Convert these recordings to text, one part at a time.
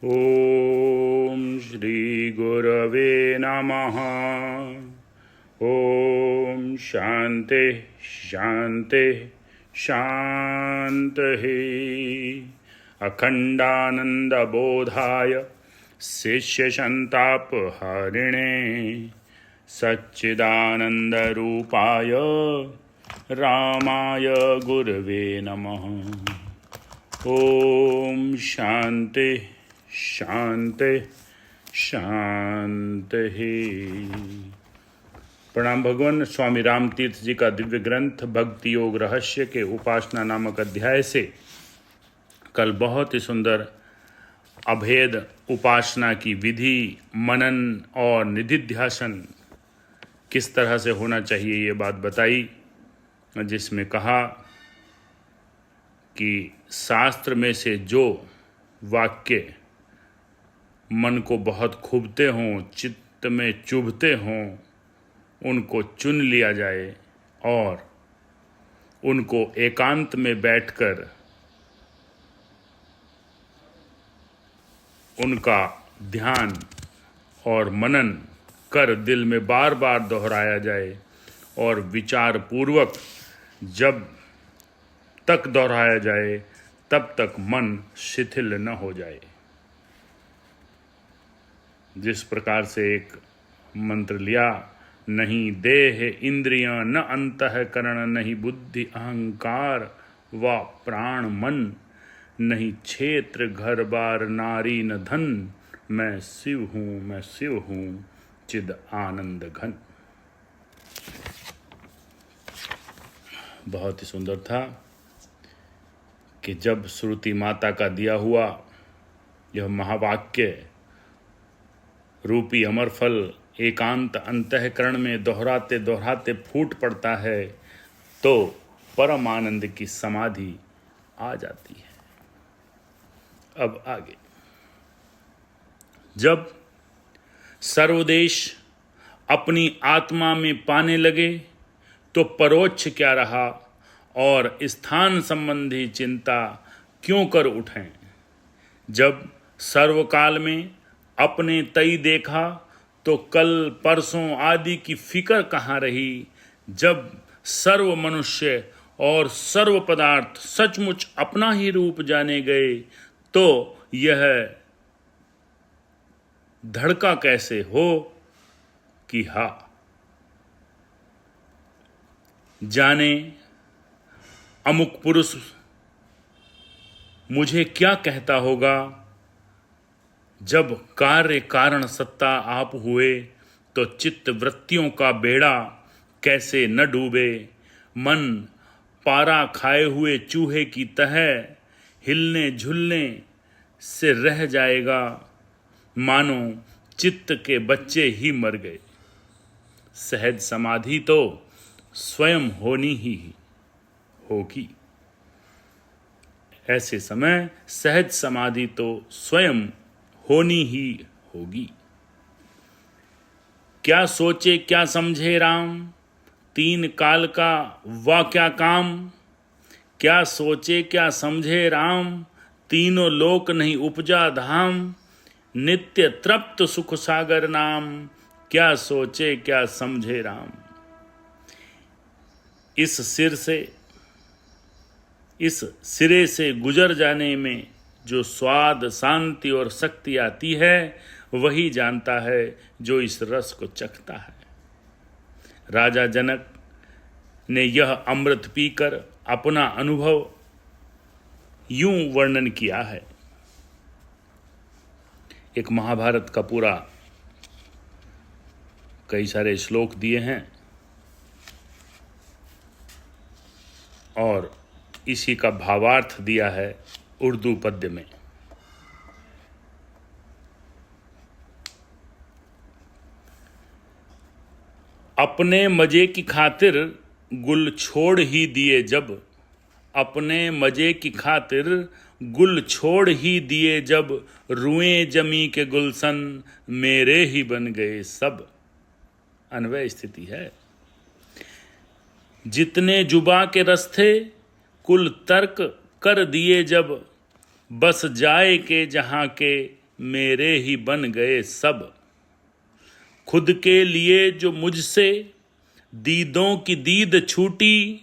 ॐ श्री गुरवे नमः। ॐ शान्ति शान्ति शान्तिः। अखण्डानन्दबोधाय शिष्यसन्तापहारिणे सच्चिदानन्दरूपाय रामाय गुरवे नमः। ॐ शान्ति शांति शांति। प्रणाम भगवान। स्वामी राम तीर्थ जी का दिव्य ग्रंथ भक्ति योग रहस्य के उपासना नामक अध्याय से कल बहुत ही सुंदर अभेद उपासना की विधि, मनन और निधिध्यासन किस तरह से होना चाहिए ये बात बताई, जिसमें कहा कि शास्त्र में से जो वाक्य मन को बहुत खूबते हों, चित्त में चुभते हों, उनको चुन लिया जाए और उनको एकांत में बैठकर उनका ध्यान और मनन कर दिल में बार बार दोहराया जाए और विचार पूर्वक जब तक दोहराया जाए तब तक मन शिथिल न हो जाए। जिस प्रकार से एक मंत्र लिया, नहीं देह इंद्रियां न अंतःकरण, नहीं बुद्धि अहंकार व प्राण मन, नहीं क्षेत्र घर बार नारी न धन, मैं शिव हूँ चिद आनंद घन। बहुत ही सुंदर था कि जब श्रुति माता का दिया हुआ यह महावाक्य रूपी अमर फल एकांत अंतःकरण में दोहराते दोहराते फूट पड़ता है तो परम आनंद की समाधि आ जाती है। अब आगे, जब सर्वदेश अपनी आत्मा में पाने लगे तो परोक्ष क्या रहा और स्थान संबंधी चिंता क्यों कर उठें। जब सर्वकाल में अपने तई देखा तो कल परसों आदि की फिक्र कहाँ रही। जब सर्व मनुष्य और सर्व पदार्थ सचमुच अपना ही रूप जाने गए तो यह धड़का कैसे हो कि हा जाने अमुक पुरुष मुझे क्या कहता होगा। जब कार्य कारण सत्ता आप हुए तो चित्त वृत्तियों का बेड़ा कैसे न डूबे। मन पारा खाए हुए चूहे की तरह हिलने झुलने से रह जाएगा, मानो चित्त के बच्चे ही मर गए। सहज समाधि तो स्वयं होनी ही होगी। ऐसे समय सहज समाधि तो स्वयं होनी ही होगी। क्या सोचे क्या समझे राम, तीन काल का वा क्या काम। क्या सोचे क्या समझे राम, तीनों लोक नहीं उपजा धाम। नित्य तृप्त सुख सागर नाम, क्या सोचे क्या समझे राम। इस सिरे से गुजर जाने में जो स्वाद, शांति और शक्ति आती है वही जानता है जो इस रस को चखता है। राजा जनक ने यह अमृत पीकर अपना अनुभव यूं वर्णन किया है। एक महाभारत का पूरा कई सारे श्लोक दिए हैं और इसी का भावार्थ दिया है उर्दू पद्य में। अपने मजे की खातिर गुल छोड़ ही दिए जब, अपने मजे की खातिर गुल छोड़ ही दिए जब, रुएं जमी के गुलशन मेरे ही बन गए सब। अन्वय स्थिति है। जितने जुबा के रस्ते कुल तर्क कर दिए जब, बस जाए के जहाँ के मेरे ही बन गए सब। खुद के लिए जो मुझसे दीदों की दीद छूटी,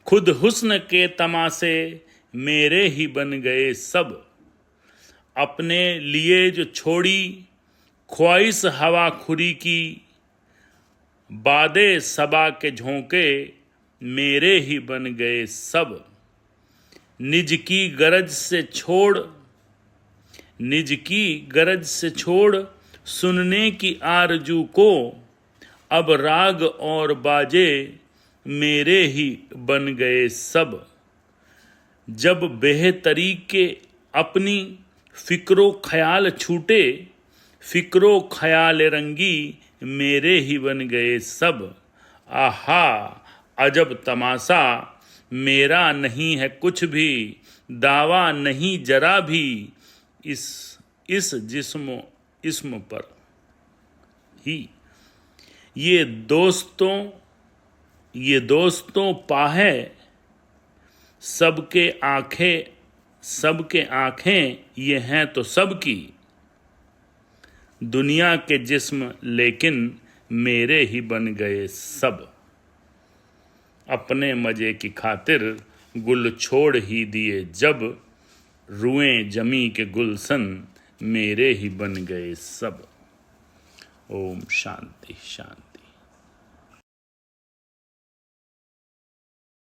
खुद हुस्न के तमाशे मेरे ही बन गए सब। अपने लिए जो छोड़ी ख्वाहिश हवा खुरी की, बादे सबा के झोंके मेरे ही बन गए सब। निज की गरज से छोड़ सुनने की आरजू को, अब राग और बाजे मेरे ही बन गए सब। जब बेहतरी के अपनी फिक्रो ख्याल छूटे, फिक्रो ख्याल रंगी मेरे ही बन गए सब। आहा अजब तमाशा, मेरा नहीं है कुछ भी, दावा नहीं जरा भी, इस जिस्म पर ही। ये दोस्तों पाहे सबके आंखें ये हैं तो सबकी, दुनिया के जिस्म लेकिन मेरे ही बन गए सब। अपने मजे की खातिर गुल छोड़ ही दिए जब, रुएं जमी के गुलशन मेरे ही बन गए सब। ओम शांति शांति।